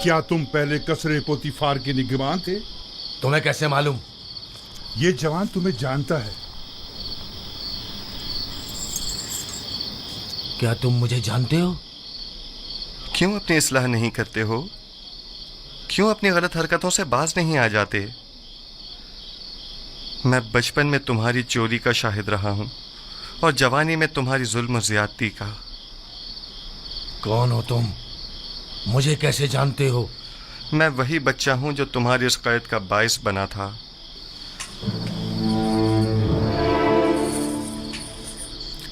क्या तुम पहले कसरे पोतीफार के निगरान थे? तुम्हें कैसे मालूम? ये जवान तुम्हें जानता है। क्या तुम मुझे जानते हो? क्यों अपनी इस्लाह नहीं करते हो? क्यों अपनी गलत हरकतों से बाज नहीं आ जाते? मैं बचपन में तुम्हारी चोरी का शाहिद रहा हूं और जवानी में तुम्हारी जुल्म और ज्यादती का। कौन हो तुम? मुझे कैसे जानते हो? मैं वही बच्चा हूं जो तुम्हारी उस कैद का बाइस बना था।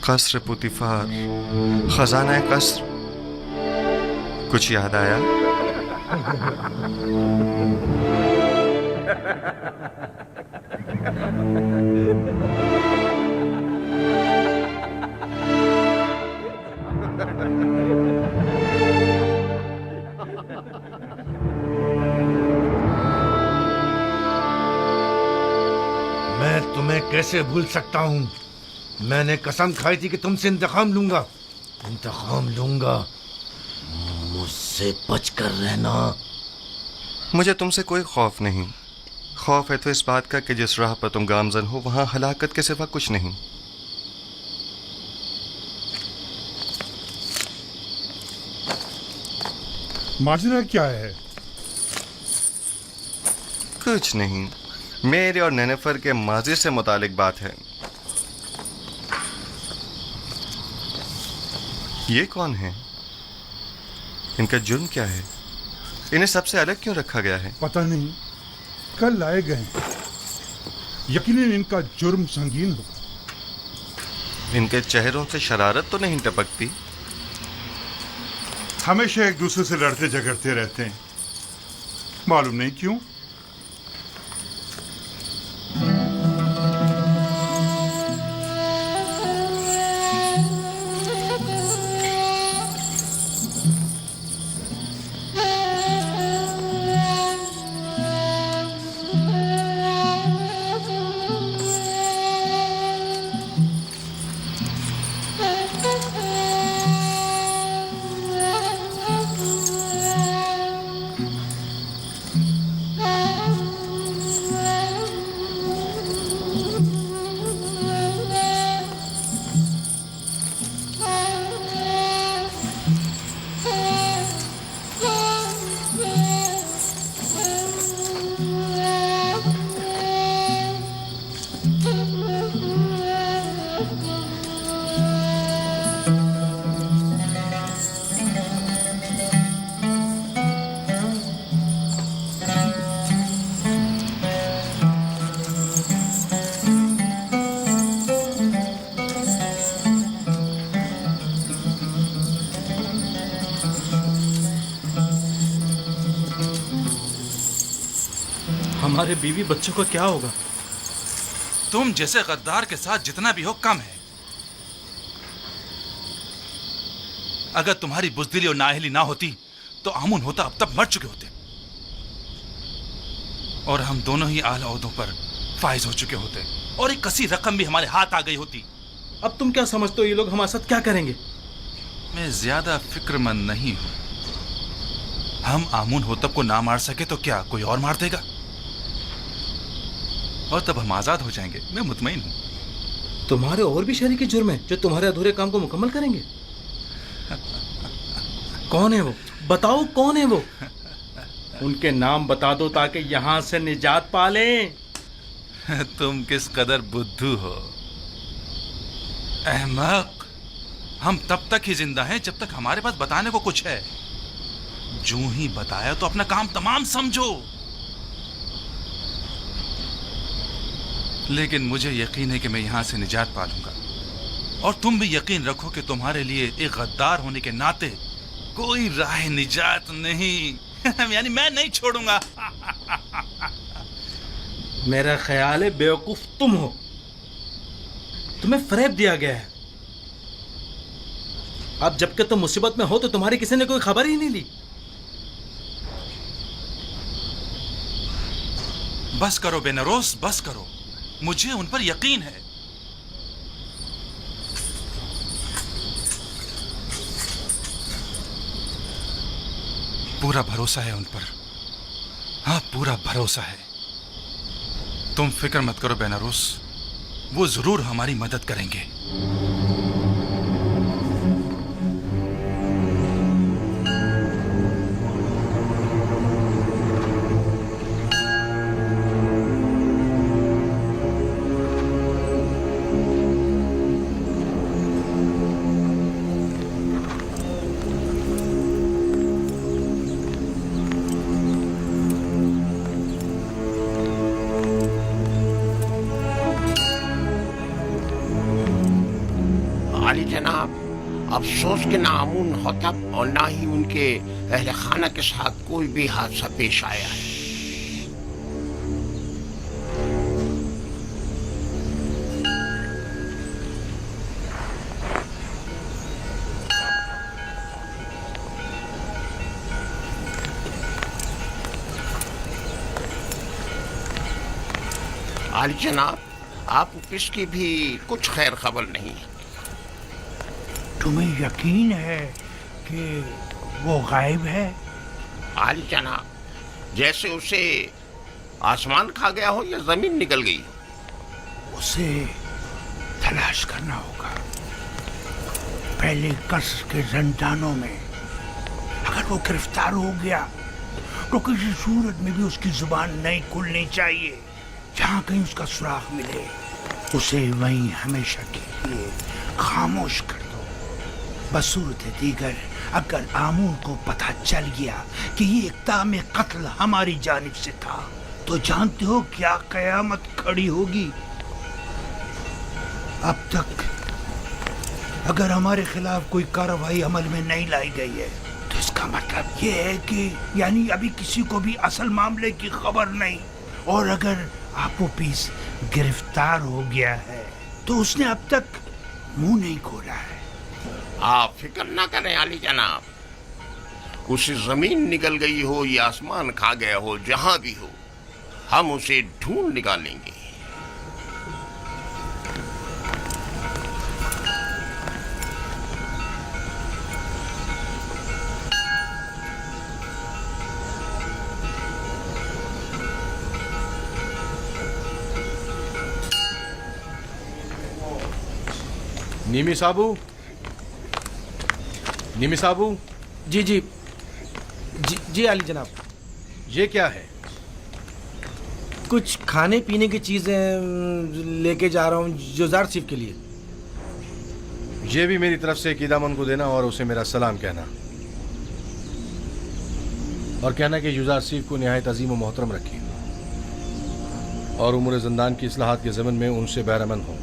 कसर पुतिफार, खजाना कसर, कुछ याद आया? मैं तुम्हें कैसे भूल सकता हूं? मैंने कसम खाई थी कि तुमसे इंतकाम लूंगा। इंतकाम लूंगा। मुझसे बचकर रहना। मुझे तुमसे कोई खौफ नहीं। खौफ है तो इस बात का कि जिस राह पर तुम गामजन हो वहां हलाकत के सिवा कुछ नहीं। माजरा क्या है? कुछ नहीं, मेरे और नेनेफर के माजी से मुतालिक बात है। ये कौन है? इनका जुर्म क्या है? इन्हें सबसे अलग क्यों रखा गया है? पता नहीं, कल लाए गए। यकीनन इनका जुर्म संगीन होगा। इनके चेहरों से शरारत तो नहीं टपकती? हमेशा एक दूसरे से लड़ते झगड़ते रहते हैं, मालूम नहीं क्यों। हमारे बीवी बच्चों का क्या होगा? तुम जैसे गद्दार के साथ जितना भी हो कम है। अगर तुम्हारी बुज़दिली और नाअहली ना होती तो आमुन होता अब तक मर चुके होते और हम दोनों ही आला ओहदों पर फाइज हो चुके होते और एक कसी रकम भी हमारे हाथ आ गई होती। अब तुम क्या समझते हो ये लोग हमारे साथ क्या करेंगे? मैं ज्यादा फिक्रमंद नहीं हूं। हम आमुन होतब को ना मार सके तो क्या कोई और मार देगा और तब हम आजाद हो जाएंगे। मैं मुतमईन हूं। तुम्हारे और भी शरीकी जुर्म है जो तुम्हारे अधूरे काम को मुकम्मल करेंगे। कौन है वो? बताओ कौन है वो? उनके नाम बता दो ताकि यहां से निजात पा लें। तुम किस कदर बुद्धू हो अहमक। हम तब तक ही जिंदा हैं जब तक हमारे पास बताने को कुछ है। जो ही बताया तो अपना काम तमाम समझो। लेकिन मुझे यकीन है कि मैं यहां से निजात पा लूंगा और तुम भी यकीन रखो कि तुम्हारे लिए एक गद्दार होने के नाते कोई राह निजात नहीं। यानी मैं नहीं छोड़ूंगा। मेरा ख्याल है बेवकूफ तुम हो। तुम्हें फरेब दिया गया है। अब जबकि तुम मुसीबत में हो तो तुम्हारी किसी ने कोई खबर ही नहीं ली। बस करो बेनरोस, बस करो। मुझे उन पर यकीन है। पूरा भरोसा है उन पर। हाँ, पूरा भरोसा है। तुम फिक्र मत करो बेनारस, वो जरूर हमारी मदद करेंगे। आली जनाब, अफसोस के ना अमून होतब और ना ही उनके अहले खाना के साथ कोई भी हादसा पेश आया है। आली जनाब, आपको किसकी भी कुछ खैर खबर नहीं है। तुम्हें यकीन है कि वो गायब है? आली जनाब, जैसे उसे आसमान खा गया हो या जमीन निकल गई हो। उसे तलाश करना होगा। पहले कसर के जंजानों में अगर वो गिरफ्तार हो गया तो किसी सूरत में भी उसकी जुबान नहीं खुलनी चाहिए। जहां कहीं उसका सुराग मिले उसे वहीं हमेशा के लिए खामोश कर दो। बसूरत दीगर अगर आमून को पता चल गया कि ये इक़दाम कत्ल हमारी जानिब से था तो जानते हो क्या कयामत खड़ी होगी। अब तक अगर हमारे खिलाफ कोई कार्रवाई अमल में नहीं लाई गई है तो इसका मतलब ये है कि यानी अभी किसी को भी असल मामले की खबर नहीं। और अगर आपो पीस गिरफ्तार हो गया है तो उसने अब तक मुंह नहीं खोला है। आप फिक्र ना करें आली जनाब, उसे जमीन निकल गई हो या आसमान खा गया हो, जहां भी हो हम उसे ढूंढ निकालेंगे। निमी साबू, निमी साबू, जी जी जी जी आली जनाब। ये क्या है? कुछ खाने पीने की चीज़ें लेके जा रहा हूँ जुजार सिफ के लिए। ये भी मेरी तरफ से कीदामन को देना और उसे मेरा सलाम कहना, और कहना कि युजार सिफ को निहायत अजीम व मोहतरम रखी और उम्र ज़िंदान की इस्लाहात के ज़मन में उनसे बैरमन हो,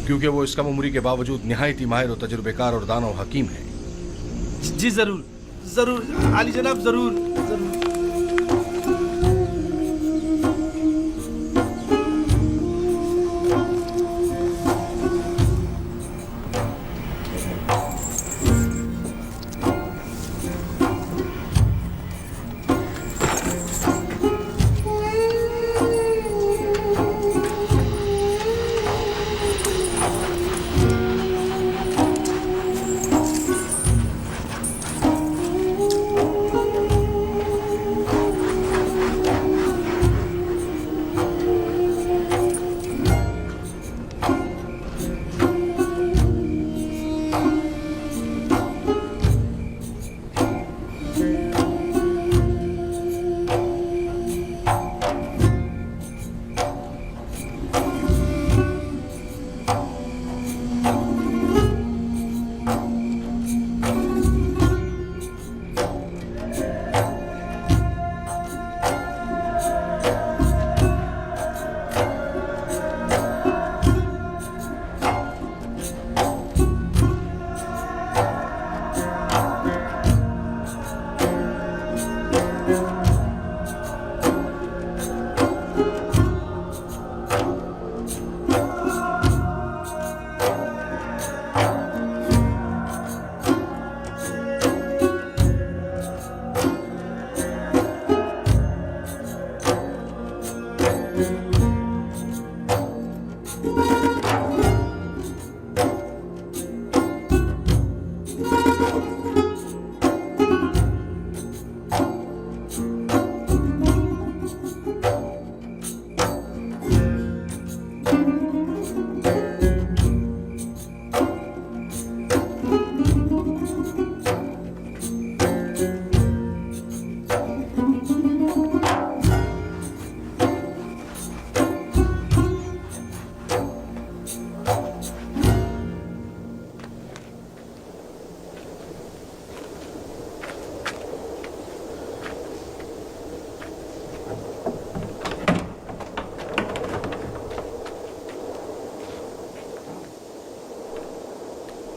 क्योंकि वो इस कम उम्री के बावजूद निहायत ही माहिर और तजुर्बेकार और दाना और हकीम है। जी ज़रूर ज़रूर आली जनाब, ज़रूर ज़रूर।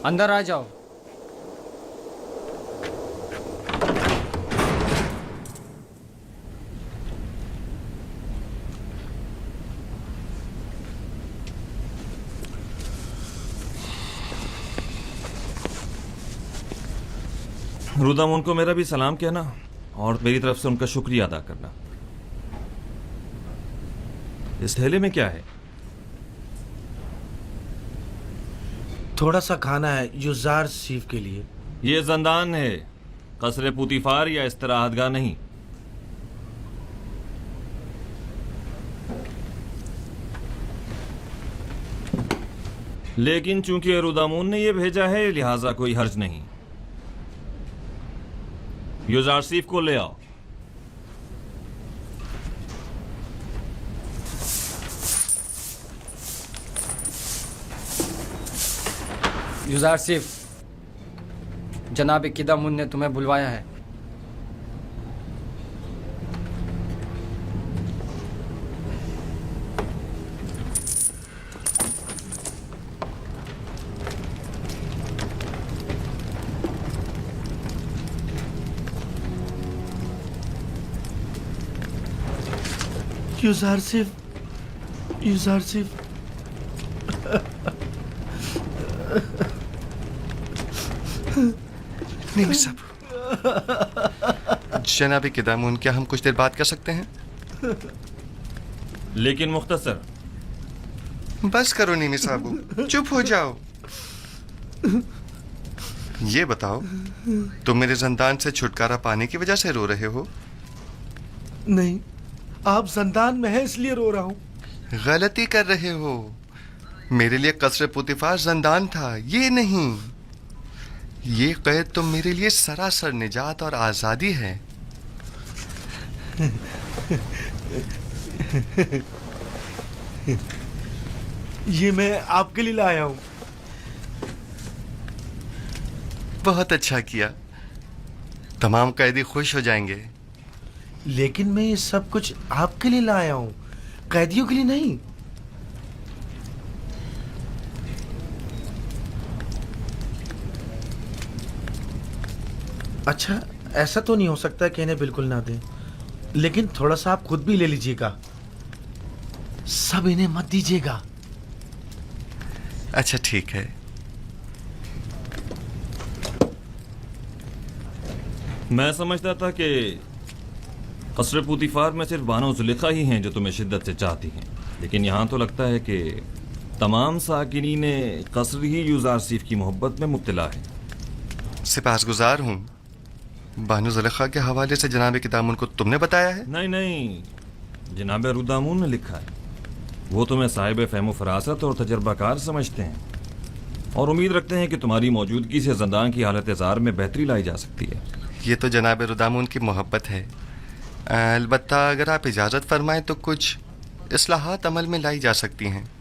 अंदर आ जाओ। रुदामुन को मेरा भी सलाम कहना और मेरी तरफ से उनका शुक्रिया अदा करना। इस थैले में क्या है? थोड़ा सा खाना है युजार सीफ के लिए। ये जंदान है, कसरे पुतिफार या इस्तराहतगाह नहीं। लेकिन चूंकि रुदामुन ने ये भेजा है लिहाजा कोई हर्ज नहीं। युजार सीफ को ले आओ। युजार सिफ, जनाब किदामुन ने तुम्हें बुलवाया है। युजार सिफ, युजार सिफ। नहीं साहब, जनाब किदामुन, क्या हम कुछ देर बात कर सकते हैं? लेकिन मुख्तसर। बस करो नीमी साहब, चुप हो जाओ। ये बताओ, तुम मेरे जंदान से छुटकारा पाने की वजह से रो रहे हो? नहीं, आप जंदान में हैं इसलिए रो रहा हूं। गलती कर रहे हो। मेरे लिए कसरे पुतिफार जंदान था, ये नहीं। ये कैद तो मेरे लिए सरासर निजात और आजादी है। ये मैं आपके लिए लाया हूं। बहुत अच्छा किया, तमाम कैदी खुश हो जाएंगे। लेकिन मैं ये सब कुछ आपके लिए लाया हूं, कैदियों के लिए नहीं। अच्छा, ऐसा तो नहीं हो सकता कि इन्हें बिल्कुल ना दें, लेकिन थोड़ा सा आप खुद भी ले लीजिएगा। सब इन्हें मत दीजिएगा। अच्छा ठीक है। मैं समझता था कि कसरे पुतिफार में सिर्फ बानो जुलेखा ही हैं जो तुम्हें शिद्दत से चाहती हैं, लेकिन यहाँ तो लगता है कि तमाम साकिनीन कसर ही युजार सीफ की मोहब्बत में मुब्तला है। सिपासगुजार हूँ। बानो जुलेखा के हवाले से जनाब किदामुन को तुमने बताया है? नहीं नहीं, जनाब रुदामुन ने लिखा है। वो तुम्हें साहिब फ़हम फरासत और तजर्बाकार समझते हैं और उम्मीद रखते हैं कि तुम्हारी मौजूदगी से जंदान की हालत ज़ार में बेहतरी लाई जा सकती है। ये तो जनाब रुदामुन की मोहब्बत है। अलबत्ता अगर आप इजाज़त फरमाएं तो कुछ इस्लाहात अमल में लाई जा सकती हैं।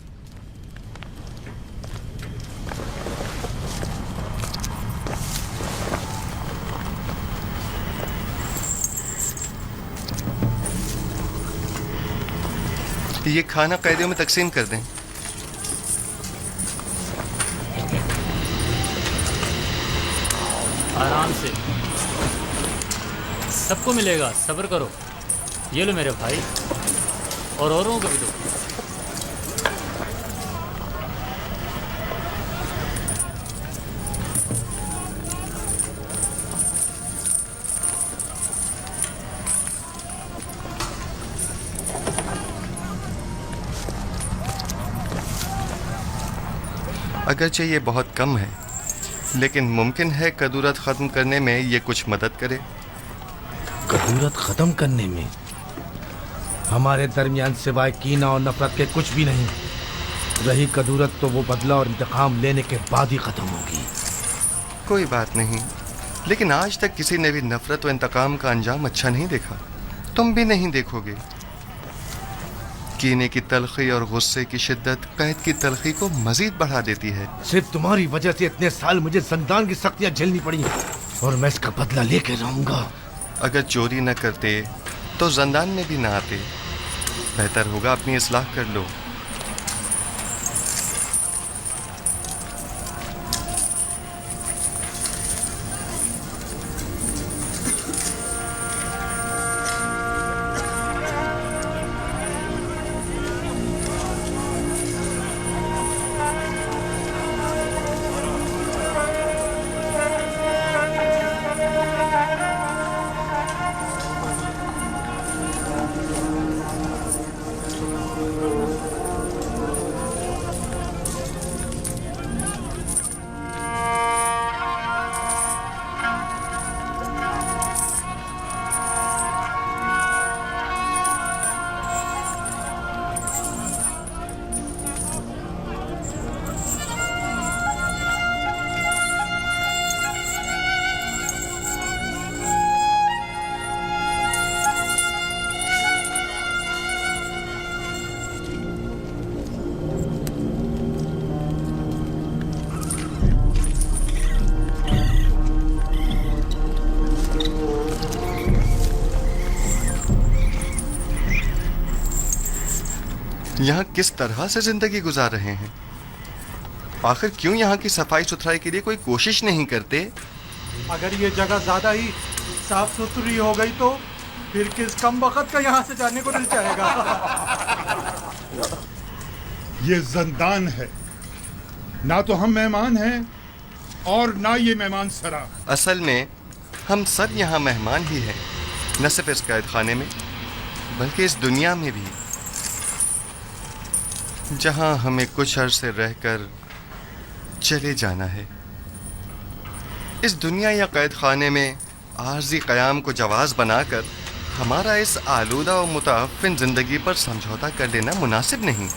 ये खाना कैदियों में तकसीम कर दें। आराम से, सबको मिलेगा, सब्र करो। ये लो मेरे भाई, और औरों को भी दो। अगरचे ये बहुत कम है, लेकिन मुमकिन है कदूरत ख़त्म करने में ये कुछ मदद करे। कदूरत ख़त्म करने में? हमारे दरमियान सिवाय कीना और नफरत के कुछ भी नहीं। रही कदूरत तो वो बदला और इंतकाम लेने के बाद ही ख़त्म होगी। कोई बात नहीं, लेकिन आज तक किसी ने भी नफरत व इंतकाम का अंजाम अच्छा नहीं देखा। तुम भी नहीं देखोगे। कीने की तलखी और गुस्से की शिद्दत कैद की तलखी को मजीद बढ़ा देती है। सिर्फ तुम्हारी वजह से इतने साल मुझे जंदान की सख्तियां झेलनी पड़ी और मैं इसका बदला लेके रहूंगा। अगर चोरी न करते तो जंदान में भी ना आते। बेहतर होगा अपनी इस्लाह कर लो। यहाँ किस तरह से जिंदगी गुजार रहे हैं? आखिर क्यों यहाँ की सफाई सुथराई के लिए कोई कोशिश नहीं करते? अगर ये जगह ज्यादा ही साफ सुथरी हो गई तो फिर किस कम वक्त का यहाँ से जाने को दिल चाहेगा। ये जिंदान है, ना तो हम मेहमान हैं और ना ये मेहमान सरा। असल में हम सब यहाँ मेहमान ही हैं, न सिर्फ इस कैद खाने में बल्कि इस दुनिया में भी, जहाँ हमें कुछ अरसे रहकर चले जाना है। इस दुनिया या कैद खाने में आर्जी क़याम को जवाज़ बनाकर हमारा इस आलूदा और मुताफ़िन ज़िंदगी पर समझौता कर लेना मुनासिब नहीं।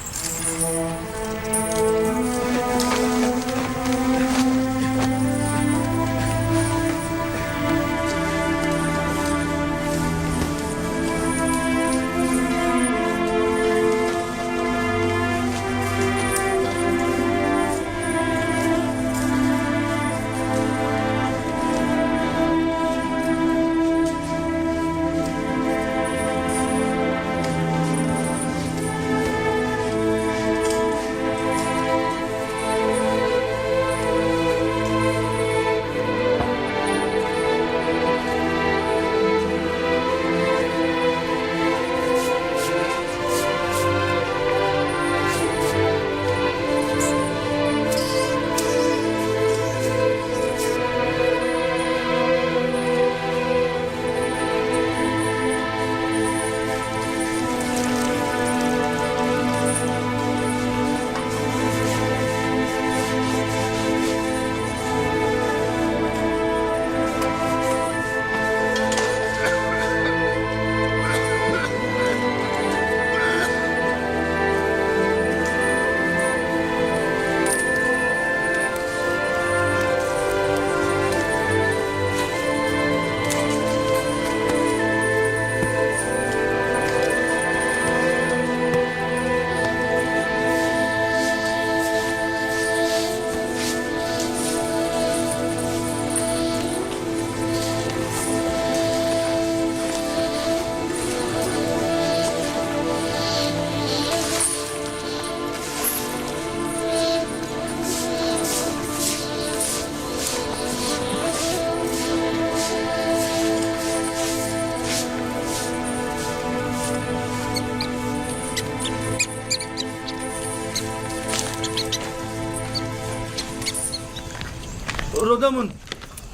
रोदामुन,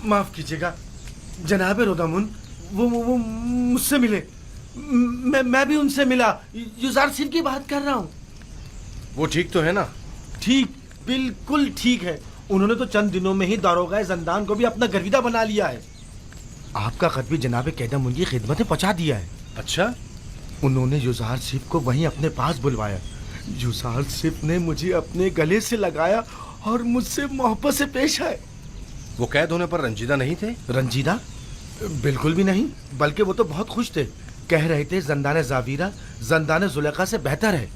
माफ कीजिएगा जनाब रोदामुन, वो मुझसे मिले। मैं भी उनसे मिला। युजार सिंह की बात कर रहा हूँ। वो ठीक तो है ना? ठीक, बिल्कुल ठीक है। उन्होंने तो चंद दिनों में ही दारोगा ज़ंदान को भी अपना गर्विदा बना लिया है। आपका खत भी जनाब कैदम की खिदमत में पहुंचा दिया है। अच्छा? उन्होंने युजार सिफ को वहीं अपने पास बुलवाया। युजार सिफ ने मुझे अपने गले से लगाया और मुझसे मोहब्बत से पेश आए। वो कैद होने पर रंजीदा नहीं थे? रंजीदा? बिल्कुल भी नहीं, बल्कि वो तो बहुत खुश थे। कह रहे थे ज़ंदान ज़ावीरा ज़ंदान ज़ुलेखा से बेहतर है।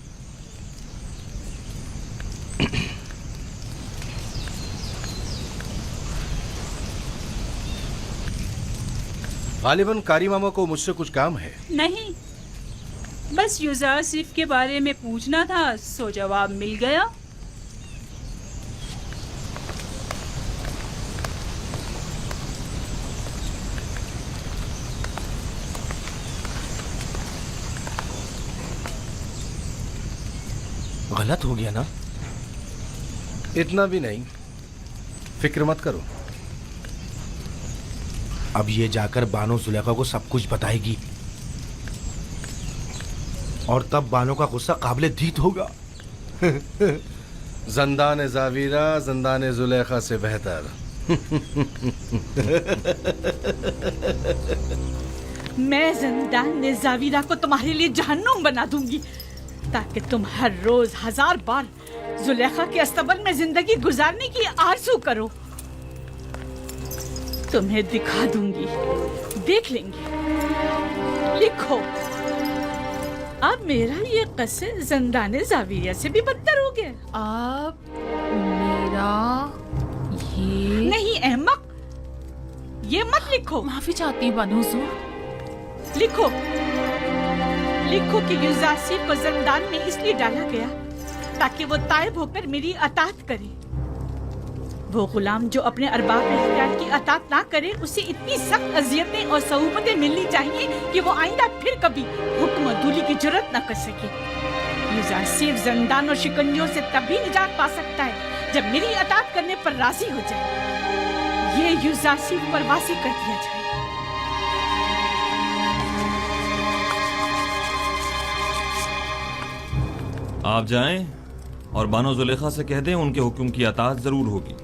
गालिबन कारी मामा को मुझसे कुछ काम है। नहीं, बस युजार सिफ के बारे में पूछना था, सो जवाब मिल गया। गलत हो गया ना? इतना भी नहीं, फिक्र मत करो। अब ये जाकर बानो जुलेखा को सब कुछ बताएगी और तब बानो का गुस्सा काबिले दीद होगा। ज़ंदान ज़ावीरा ज़ंदान ज़ुलेखा से बेहतर। मैं ज़ंदान ज़ावीरा को तुम्हारे लिए जहन्नुम बना दूंगी, ताकि तुम हर रोज 1000 बार जुलेखा के अस्तबल में जिंदगी गुजारने की आरज़ू करो। तुम्हें दिखा दूंगी, देख लेंगे। लिखो, अब मेरा ये कस्से ज़ंदान ज़ावीरा से भी बदतर हो गया। अब मेरा ये नहीं अहमक, ये मत लिखो। माफी चाहती हूँ बानो हुजूर। लिखो, लिखो कि युजासिर को जिंदान में इसलिए डाला गया ताकि वो ताइब होकर मेरी अतात करे। वो गुलाम जो अपने अरबाब इख्तियार की अतात ना करे, उसे इतनी सख्त अजियतें और सहूमतें मिलनी चाहिए कि वो आइंदा फिर कभी हुक्म अदूली की जरूरत न कर सके। युजासिर जिंदान और शिकंजों से तभी निजात पा सकता है जब मेरी अतात करने पर राजी हो जाए। ये युजासिर पर वासी कर दिया जाए। आप जाएं और बानो जुलेखा से कह दें उनके हुक्म की अताअत जरूर होगी।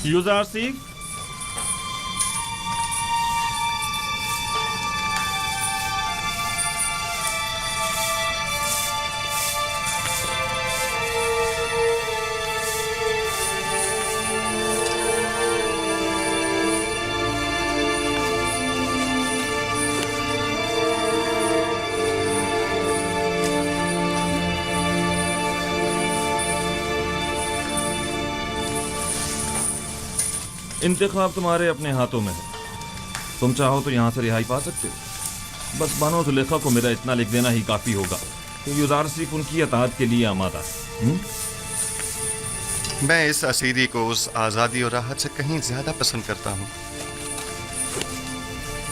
युजारसीफ, इंतखाब तुम्हारे अपने हाथों में है। तुम चाहो तो यहाँ से रिहाई पा सकते हो। बस बानो जुलेखा को मेरा इतना लिख देना ही काफी होगा कि युजारसीफ उनकी अताअत के लिए आमादा है। मैं इस असीरी को उस आज़ादी और राहत से कहीं ज्यादा पसंद करता हूँ।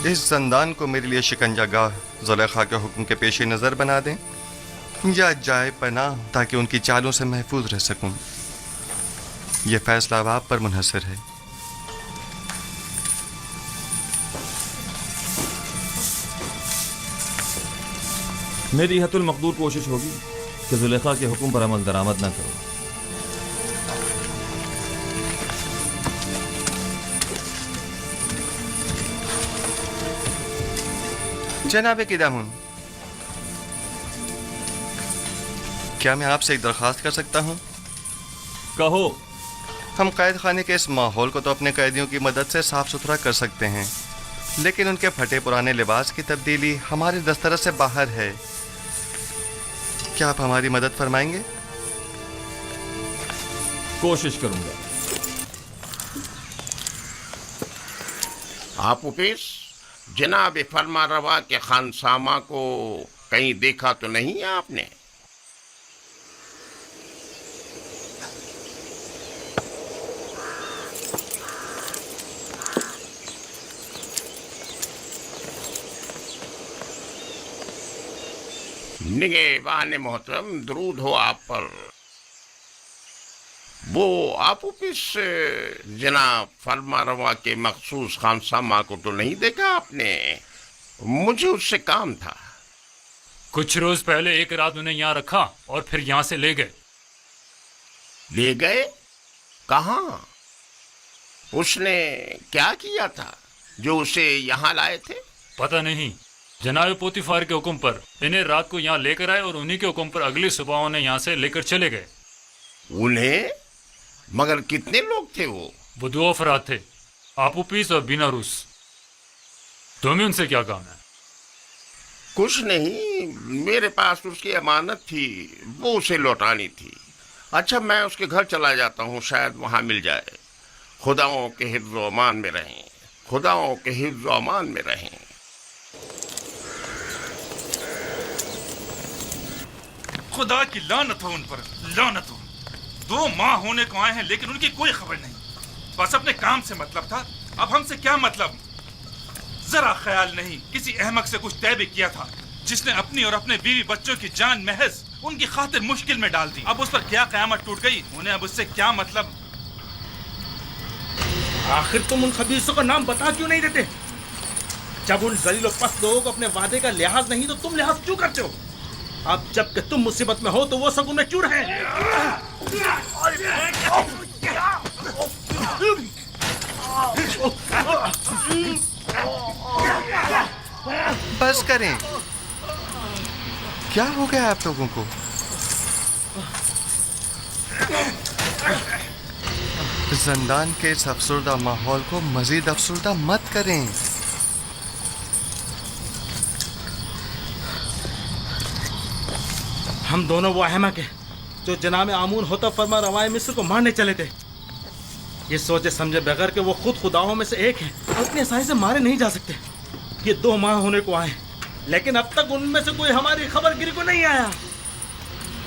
इस जिंदान को मेरे लिए शिकंजागाह जुलेखा के हुक्म के पेश नज़र बना दें या जाए पनाह ताकि उनकी चालों से महफूज रह सकूं। यह फैसला अब आप पर मुनहसर है। मेरी हतुल मकदूर कोशिश होगी कि जुलेखा के हुक्म पर अमल दरामद न करो। जनाब किदामुन, क्या मैं आपसे एक दरख्वास्त कर सकता हूँ? कहो। हम कैद खाने के इस माहौल को तो अपने कैदियों की मदद से साफ सुथरा कर सकते हैं, लेकिन उनके फटे पुराने लिबास की तब्दीली हमारे दस्तरस से बाहर है। क्या आप हमारी मदद फरमाएंगे? कोशिश करूंगा। आप उपेश, जनाब फरमा रवा के खानसामा को कहीं देखा तो नहीं है आपने? निगहबान मोहतरम, दरूद हो आप पर। वो आप उपिस जनाब फरमा रवा के मखसूस खानसामा को तो नहीं देखा आपने? मुझे उससे काम था। कुछ रोज पहले एक रात उन्हें यहाँ रखा और फिर यहाँ से ले गए। ले गए? कहाँ? उसने क्या किया था जो उसे यहाँ लाए थे? पता नहीं। जनाब पोतीफार के हुक्म पर इन्हें रात को यहाँ लेकर आए और उन्हीं के हुक्म पर अगली सुबह उन्हें यहाँ से लेकर चले गए। उन्हें? मगर कितने लोग थे वो? वो 2 अफराद थे, आपूपीस और बीनारूस। तुम्हें उनसे क्या काम है? कुछ नहीं, मेरे पास उसकी अमानत थी, वो उसे लौटानी थी। अच्छा, मैं उसके घर चला जाता हूँ, शायद वहाँ मिल जाए। खुदाओं के हिफ्ज़ व अमान में रहें, खुदाओं के हिफ्ज़ व अमान में रहें। खुदा की लानत हो उन पर, लानत हो। 2 माह होने को आए हैं लेकिन उनकी कोई खबर नहीं। बस अपने काम से मतलब था, अब हमसे क्या मतलब? जरा ख्याल नहीं किसी अहमक से कुछ तय भी किया था जिसने अपनी और अपने बीवी बच्चों की जान महज उनकी खातिर मुश्किल में डाल दी। अब उस पर क्या कयामत टूट गई, उन्हें अब उससे क्या मतलब? आखिर तुम उन खबीसों का नाम बता क्यों नहीं देते? जब उन जलील और पस्त लोगों को अपने वादे का लिहाज नहीं तो तुम लिहाज क्यों करते हो? अब जबकि तुम मुसीबत में हो तो वो सब उनमें क्यों रहे? बस करें। क्या हो गया आप लोगों को? जिंदान के इस अफसरदा माहौल को मजीद अफसरदा मत करें। हम दोनों वो अहमक हैं जो जनाब आमून होता फरमा रवाए मिस्र को मारने चले थे। ये सोचे समझे बगैर कि वो खुद खुदाओं में से एक है और अपनी आसानी से मारे नहीं जा सकते। ये 2 माह होने को आए, लेकिन अब तक उनमें से कोई हमारी खबरगिरी को नहीं आया।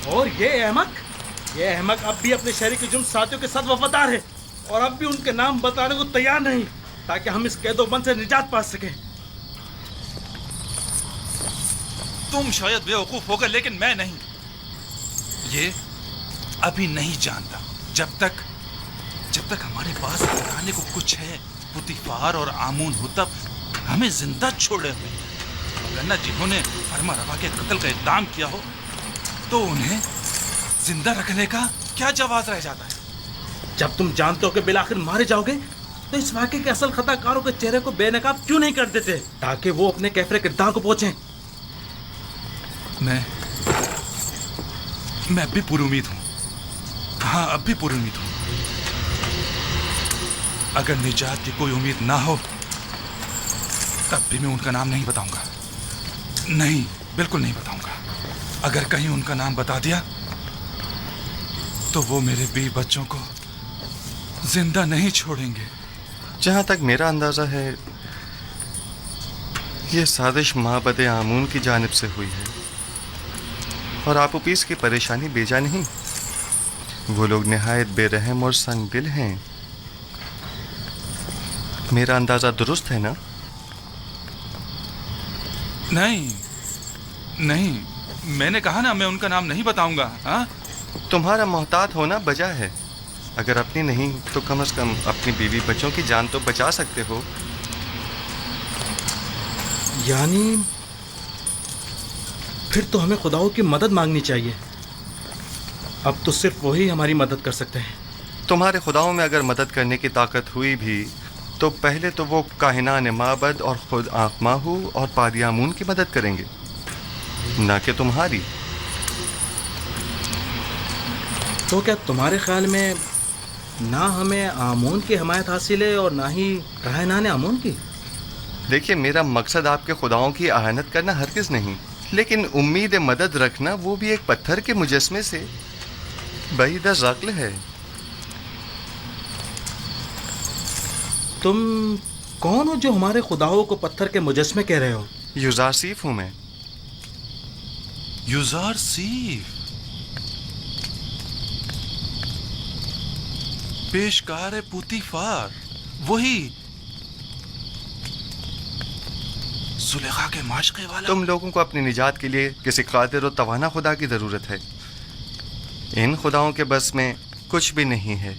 और ये अहमक अब भी अपने शहरी के जुर्म साथियों के साथ वफादार है और अब भी उनके नाम बताने को तैयार नहीं, ताकि हम इस कैदोबंद से निजात पा सकें। तुम शायद बेवकूफ होगा, लेकिन मैं नहीं। ये अभी नहीं जानता। जब तक हमारे पास बताने को कुछ है, पुतीफार और आमून हुतब हमें जिंदा छोड़े हुए, वरना जिन्होंने फरमा रवा के कत्ल का इक़दाम किया हो तो उन्हें जिंदा रखने का क्या जवाब रह जाता है। जब तुम जानते हो कि बिलाखिर मारे जाओगे, तो इस वाक़े के असल खताकारों के चेहरे को बेनकाब क्यों नहीं कर देते, ताकि वो अपने कैफरे किरदार को पहुंचे। मैं अब भी पुरुमीद हूं। हाँ, अब भी पुरुमीद हूं। अगर निजात की कोई उम्मीद ना हो तब भी मैं उनका नाम नहीं बताऊंगा। नहीं, बिल्कुल नहीं बताऊंगा। अगर कहीं उनका नाम बता दिया तो वो मेरे 20 बच्चों को जिंदा नहीं छोड़ेंगे। जहां तक मेरा अंदाजा है, ये साजिश माबद आमून की जानिब से हुई है और आपूपीस की परेशानी बेजा नहीं। वो लोग निहायत बेरहम और संग दिल हैं। मेरा अंदाजा दुरुस्त है ना? नहीं, मैंने कहा ना, मैं उनका नाम नहीं बताऊंगा। हाँ, तुम्हारा मोहतात होना बजा है। अगर अपनी नहीं तो कम से कम अपनी बीवी बच्चों की जान तो बचा सकते हो। यानी फिर तो हमें खुदाओं की मदद मांगनी चाहिए। अब तो सिर्फ वही हमारी मदद कर सकते हैं। तुम्हारे खुदाओं में अगर मदद करने की ताकत हुई भी तो पहले तो वो काहिनान माबद और खुद आखमाहू और पादियामून की मदद करेंगे, ना कि तुम्हारी। तो क्या तुम्हारे ख्याल में ना हमें आमून की हमायत हासिल है और ना ही काहिनान आमून की? देखिए, मेरा मकसद आपके खुदाओं की आहानत करना हरगिज़ नहीं, लेकिन उम्मीद मदद रखना वो भी एक पत्थर के मुजस्मे से बईद अक़्ल है। तुम कौन हो जो हमारे खुदाओं को पत्थर के मुजस्मे कह रहे हो? युज़ारसीफ हूं मैं। युज़ारसीफ, पेशकार पुतीफार, वही जुलेखा के माशक़े वाला। तुम लोगों को अपनी निजात के लिए किसी कादिर और तवाना खुदा की ज़रूरत है। इन खुदाओं के बस में कुछ भी नहीं है।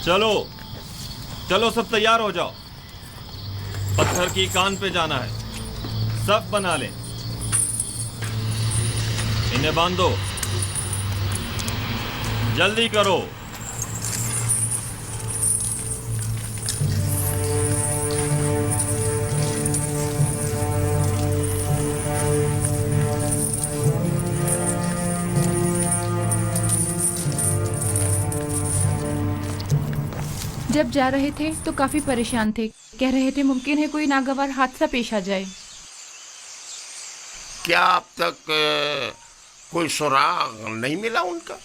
चलो सब तैयार हो जाओ। पत्थर की कान पे जाना है। सब बना लें। इन्हें बांधो, जल्दी करो। जब जा रहे थे तो काफी परेशान थे। कह रहे थे मुमकिन है कोई नागवार हादसा पेश आ जाए। क्या अब तक कोई सुराग नहीं मिला उनका?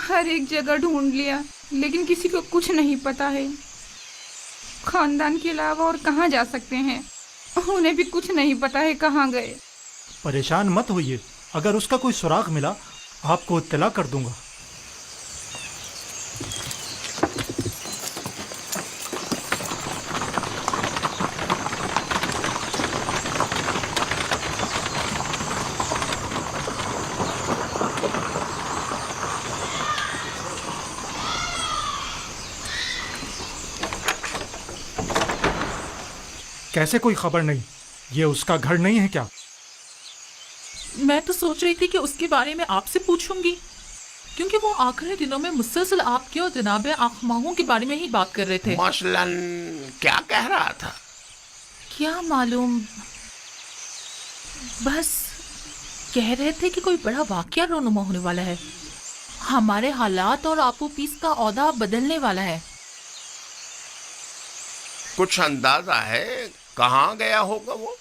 हर एक जगह ढूंढ लिया, लेकिन किसी को कुछ नहीं पता है। खानदान के अलावा और कहाँ जा सकते हैं, उन्हें भी कुछ नहीं पता है कहाँ गए। परेशान मत होइए, अगर उसका कोई सुराग मिला आपको इत्तला कर दूंगा। कैसे कोई खबर नहीं? ये उसका घर नहीं है क्या? मैं तो सोच रही थी कि उसके बारे में आपसे पूछूंगी। क्योंकि वो आखिरी दिनों में मुसलसल आपके और जनाब आखमाहों के बारे में ही बात कर रहे थे। मसलन क्या कह रहा था? क्या मालूम, बस कह रहे थे कि कोई बड़ा वाकया रोनुमा होने वाला है, हमारे हालात और आपो पीस का औदा बदलने वाला है। कुछ अंदाजा है कहाँ गया होगा वो?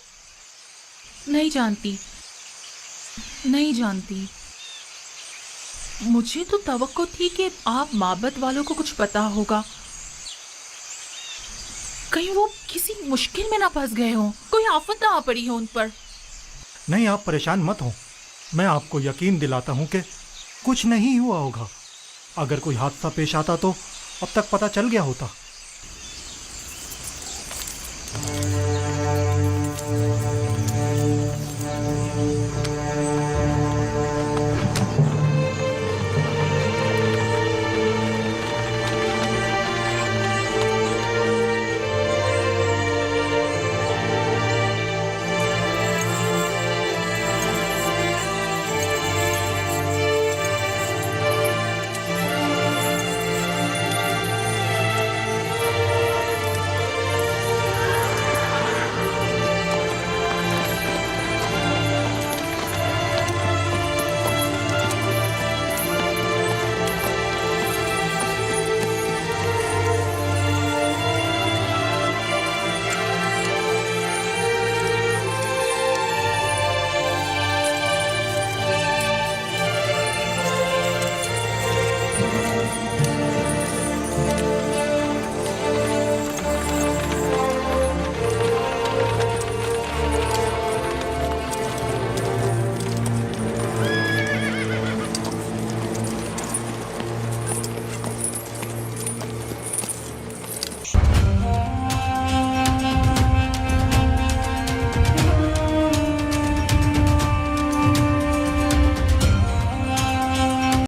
नहीं जानती, नहीं जानती। मुझे तो तवक्को थी कि आप माबद वालों को कुछ पता होगा, कहीं वो किसी मुश्किल में ना फंस गए हो, कोई आफत ना आ पड़ी हो उन पर। नहीं, आप परेशान मत हो, मैं आपको यकीन दिलाता हूँ कि कुछ नहीं हुआ होगा। अगर कोई हादसा पेश आता तो अब तक पता चल गया होता।